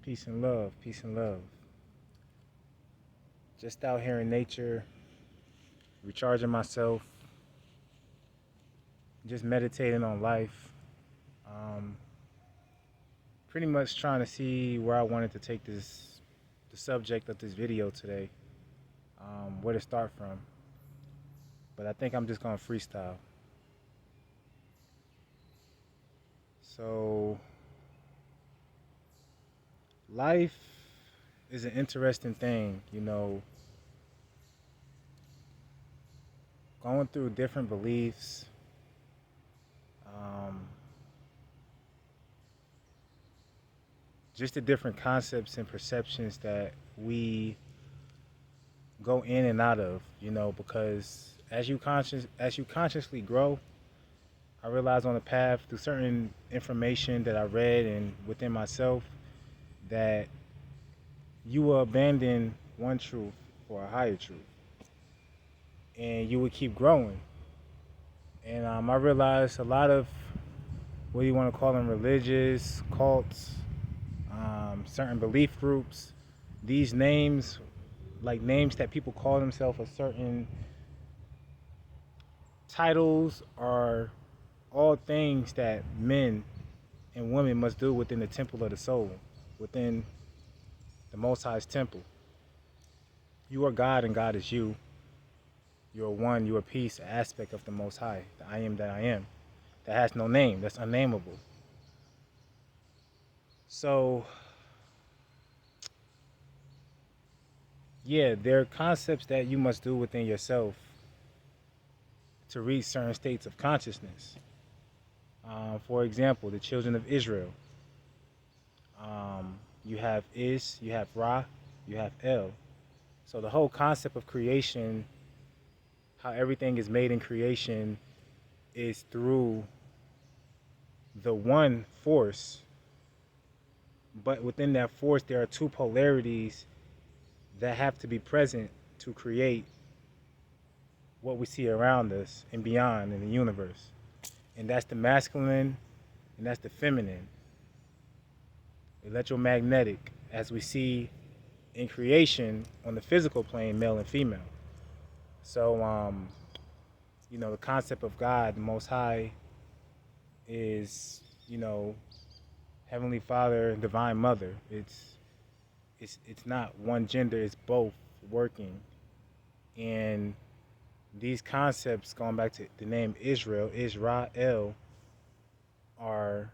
Peace and love, peace and love. Just out here in nature, recharging myself, just meditating on life. Um, Pretty much trying to see where I wanted to take the subject of this video today, where to start from. But I think I'm just gonna freestyle. So, life is an interesting thing, going through different beliefs. Um, just the different concepts and perceptions that we go in and out of, because as you consciously grow, I realized on the path through certain information that I read and within myself that you will abandon one truth for a higher truth, and you will keep growing. And I realized a lot of what you want to call them, religious cults, certain belief groups, these names, like names that people call themselves, a certain titles, are all things that men and women must do within the temple of the soul, within the Most High's temple. You are God and God is you. You are one, you are peace, an aspect of the Most High, the I am that I am, that has no name, that's unnameable. So, yeah, there are concepts that you must do within yourself to reach certain states of consciousness. For example, the children of Israel. You have Is, you have Ra, you have El. So the whole concept of creation, how everything is made in creation, is through the one force. But within that force, there are two polarities that have to be present to create what we see around us and beyond in the universe. And that's the masculine and that's the feminine. Electromagnetic, as we see in creation on the physical plane, male and female. So, the concept of God, the Most High, is, Heavenly Father, Divine Mother. It's not one gender, it's both working. And these concepts, going back to the name Israel, Israel, are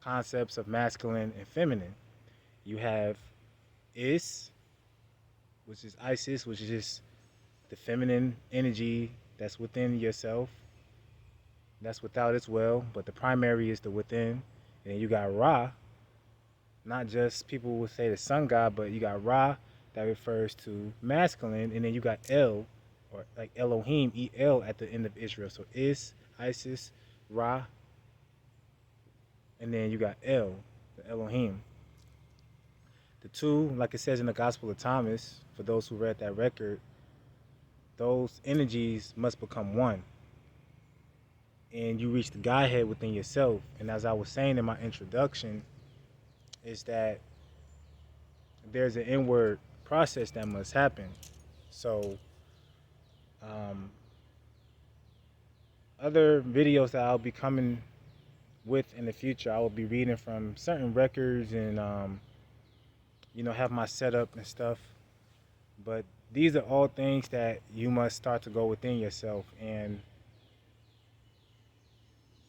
concepts of masculine and feminine. You have Is, which is Isis, which is just the feminine energy that's within yourself. That's without as well, but the primary is the within. And then you got Ra, not just people will say the sun god, but you got Ra that refers to masculine, and then you got El, or like Elohim, El at the end of Israel. So Is, Isis, Ra, and then you got El, the Elohim. The two, like it says in the Gospel of Thomas, for those who read that record, those energies must become one. And you reach the Godhead within yourself. And as I was saying in my introduction, is that there's an inward process that must happen. So, other videos that I'll be coming with in the future, I will be reading from certain records and, have my setup and stuff. But these are all things that you must start to go within yourself. And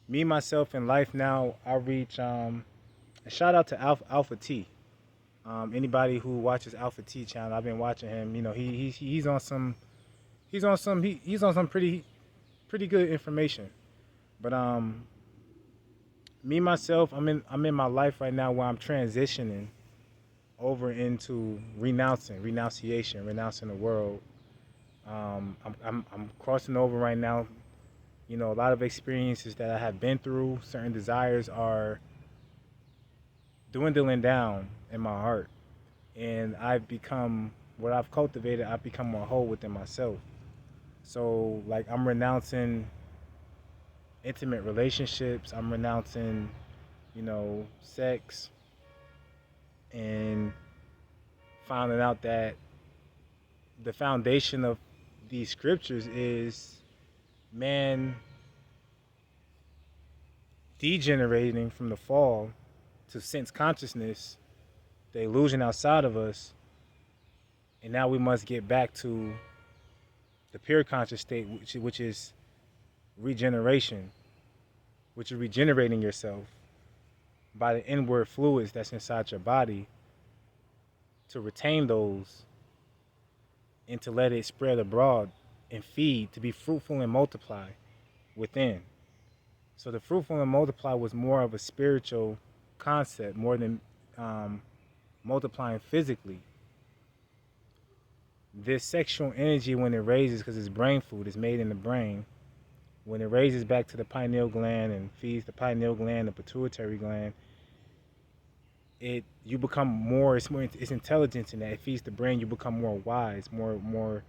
me, myself, in life now, I reach, a shout out to Alpha T. Anybody who watches Alpha T channel, I've been watching him. He's on some pretty good information. But me myself, I'm in my life right now where I'm transitioning over into renunciation, renouncing the world. I'm crossing over right now. A lot of experiences that I have been through, certain desires are dwindling down in my heart. And I've become, what I've cultivated, I've become more whole within myself. So, like, I'm renouncing intimate relationships. I'm renouncing, sex. and finding out that the foundation of these scriptures is man degenerating from the fall to sense consciousness, the illusion outside of us, and now we must get back to the pure conscious state, which is regeneration, which is regenerating yourself by the inward fluids that's inside your body to retain those and to let it spread abroad and feed, to be fruitful and multiply within. So the fruitful and multiply was more of a spiritual concept more than multiplying physically. This sexual energy, when it raises, because it's brain food, it's made in the brain, when it raises back to the pineal gland and feeds the pineal gland, the pituitary gland, you become more. It's intelligence in that. It feeds the brain. You become more wise, more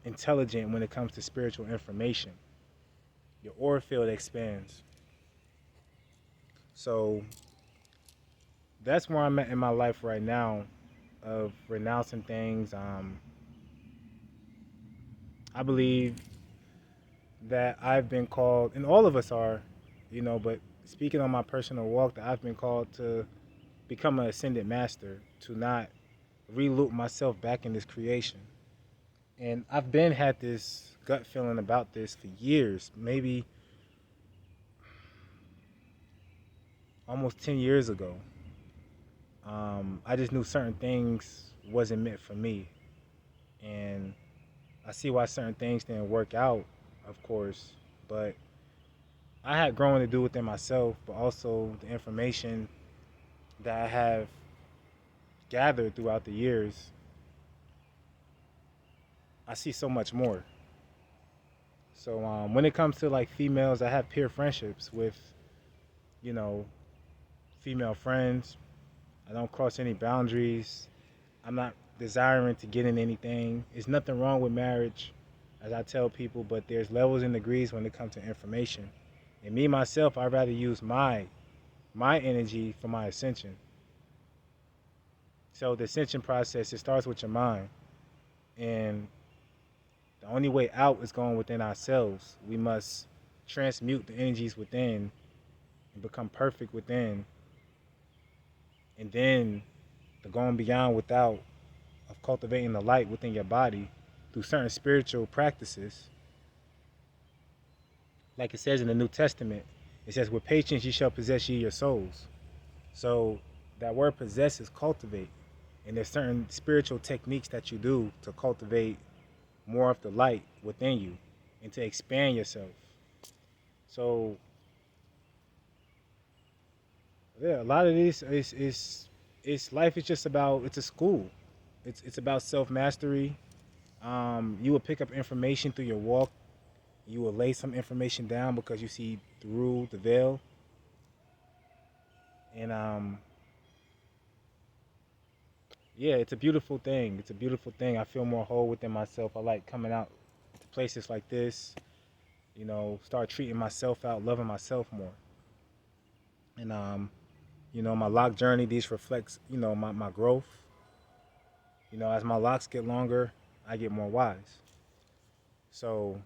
intelligent when it comes to spiritual information. Your aura field expands. So that's where I'm at in my life right now, of renouncing things. I believe that I've been called, and all of us are, but speaking on my personal walk, that I've been called to become an ascended master, to not re-loop myself back in this creation. And I've been had this gut feeling about this for years, maybe almost 10 years ago. I just knew certain things wasn't meant for me. And I see why certain things didn't work out, of course. But I had growing to do within myself, but also the information that I have gathered throughout the years. I see so much more. So when it comes to like females, I have peer friendships with, you know, female friends. I don't cross any boundaries. I'm not desiring to get in anything. There's nothing wrong with marriage, as I tell people, but there's levels and degrees when it comes to information. And me myself, I'd rather use my energy for my ascension. So the ascension process, it starts with your mind. And the only way out is going within ourselves. We must transmute the energies within and become perfect within. And then the going beyond without of cultivating the light within your body through certain spiritual practices. Like it says in the New Testament, it says, with patience ye shall possess ye your souls. So that word possess is cultivate. And there's certain spiritual techniques that you do to cultivate more of the light within you and to expand yourself. So yeah, a lot of this is life is just about, it's a school. It's about self mastery. You will pick up information through your walk. You will lay some information down because you see through the veil. And yeah, it's a beautiful thing. It's a beautiful thing. I feel more whole within myself. I like coming out to places like this. Start treating myself out, loving myself more. And my lock journey, these reflects, my growth. As my locks get longer, I get more wise. So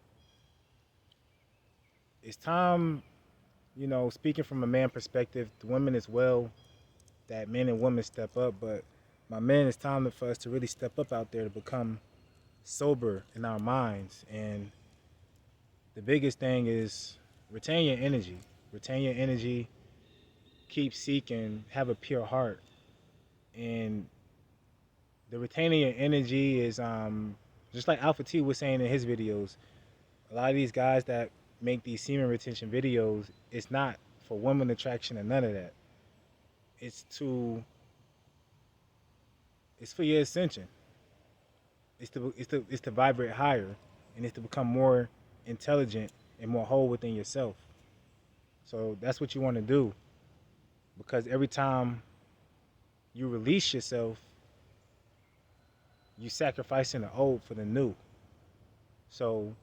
it's time, speaking from a man perspective, the women as well, that men and women step up. But my men, it's time for us to really step up out there to become sober in our minds. And the biggest thing is retain your energy. Retain your energy. Keep seeking. Have a pure heart. And the retaining your energy is just like Alpha T was saying in his videos. A lot of these guys that make these semen retention videos, it's not for women attraction or none of that. It's for your ascension. It's to vibrate higher, and it's to become more intelligent and more whole within yourself. So that's what you want to do, because every time you release yourself, you sacrificing the old for the new. So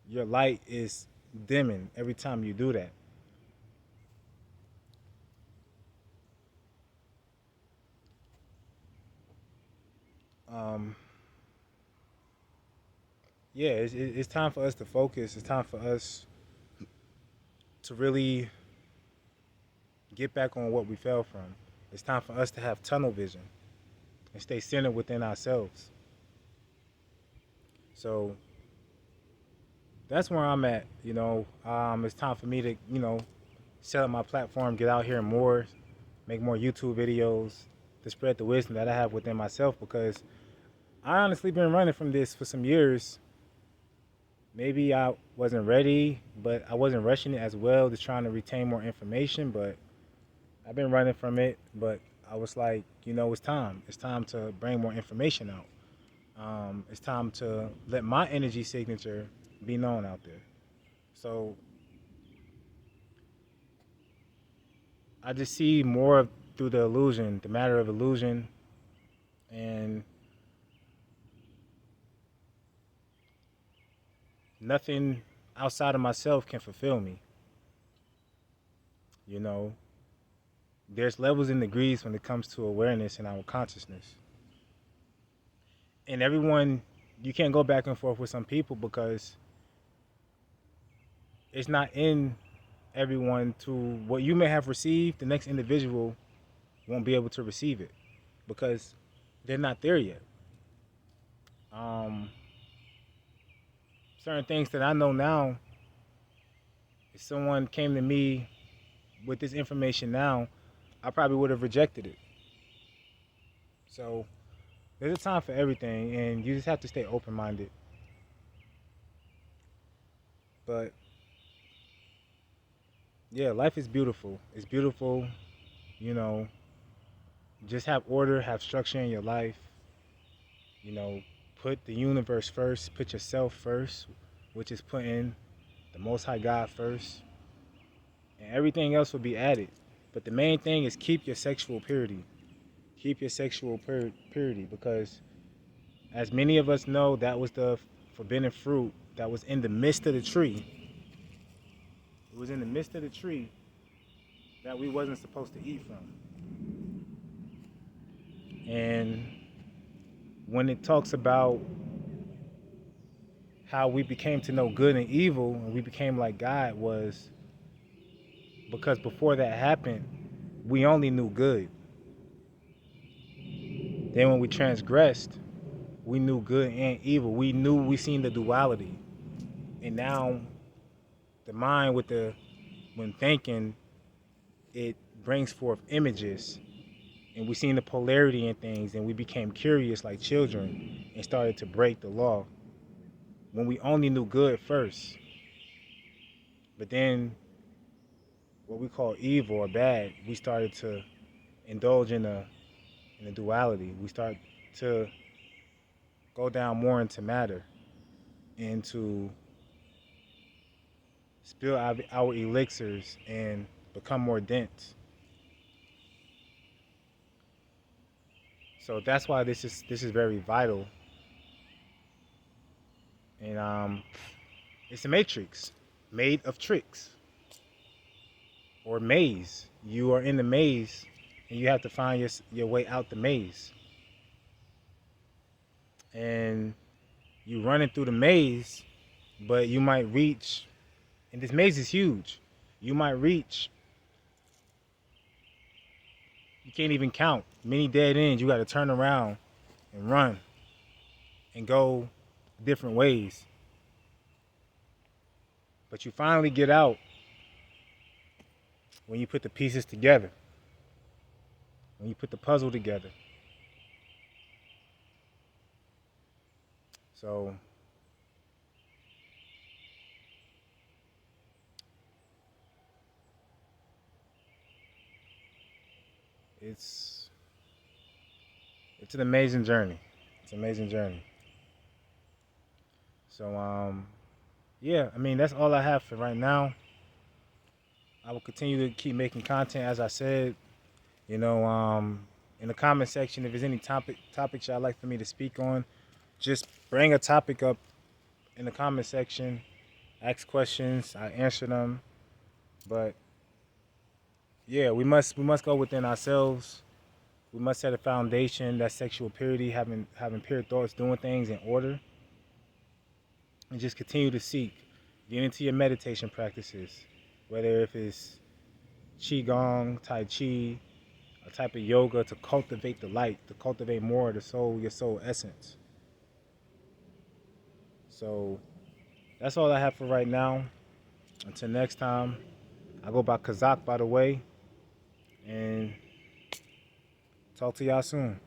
your light is dimming every time you do that. um, yeah, it's time for us to focus. It's time for us to really get back on what we fell from. It's time for us to have tunnel vision and stay centered within ourselves. So that's where I'm at. It's time for me to, set up my platform, get out here more, make more YouTube videos to spread the wisdom that I have within myself because I honestly been running from this for some years. Maybe I wasn't ready, but I wasn't rushing it as well, just trying to retain more information. But I've been running from it. But I was like, it's time. It's time to bring more information out. It's time to let my energy signature be known out there. So I just see more through the illusion, the matter of illusion, and nothing outside of myself can fulfill me. You know, there's levels and degrees when it comes to awareness and our consciousness. And everyone, you can't go back and forth with some people because it's not in everyone to what you may have received, the next individual won't be able to receive it because they're not there yet. Um, Certain things that I know now, if someone came to me with this information now, I probably would have rejected it. So there's a time for everything, and you just have to stay open-minded. But yeah, life is beautiful. It's beautiful, you know. Just have order, have structure in your life. You know, put the universe first, put yourself first, which is putting the Most High God first, and everything else will be added. But the main thing is keep your sexual purity. Keep your sexual purity because, as many of us know, that was the forbidden fruit that was in the midst of the tree. It was in the midst of the tree that we wasn't supposed to eat from. And when it talks about how we became to know good and evil and we became like God was because before that happened, we only knew good. Then when we transgressed, we knew good and evil. We seen the duality. And now the mind when thinking, it brings forth images. And we seen the polarity in things and we became curious like children and started to break the law when we only knew good first. But then what we call evil or bad, we started to indulge in a duality. We start to go down more into matter and to spill our elixirs and become more dense. So that's why this is very vital. And it's a matrix made of tricks or maze. You are in the maze and you have to find your way out the maze. And you running through the maze, but you might reach, and this maze is huge. You might reach, you can't even count many dead ends. You got to turn around and run and go different ways. But you finally get out when you put the pieces together, when you put the puzzle together. So it's an amazing journey. It's an amazing journey. So yeah, I mean that's all I have for right now. I will continue to keep making content as I said. You know, in the comment section, if there's any topics y'all like for me to speak on, just bring a topic up in the comment section. Ask questions, I answer them. But yeah, we must go within ourselves. We must set a foundation that's sexual purity, having pure thoughts, doing things in order, and just continue to seek. Get into your meditation practices, whether if it's qigong, tai chi, a type of yoga to cultivate the light, to cultivate more of the soul, your soul essence. So that's all I have for right now. Until next time, I go by Kazak, by the way, and talk to y'all soon.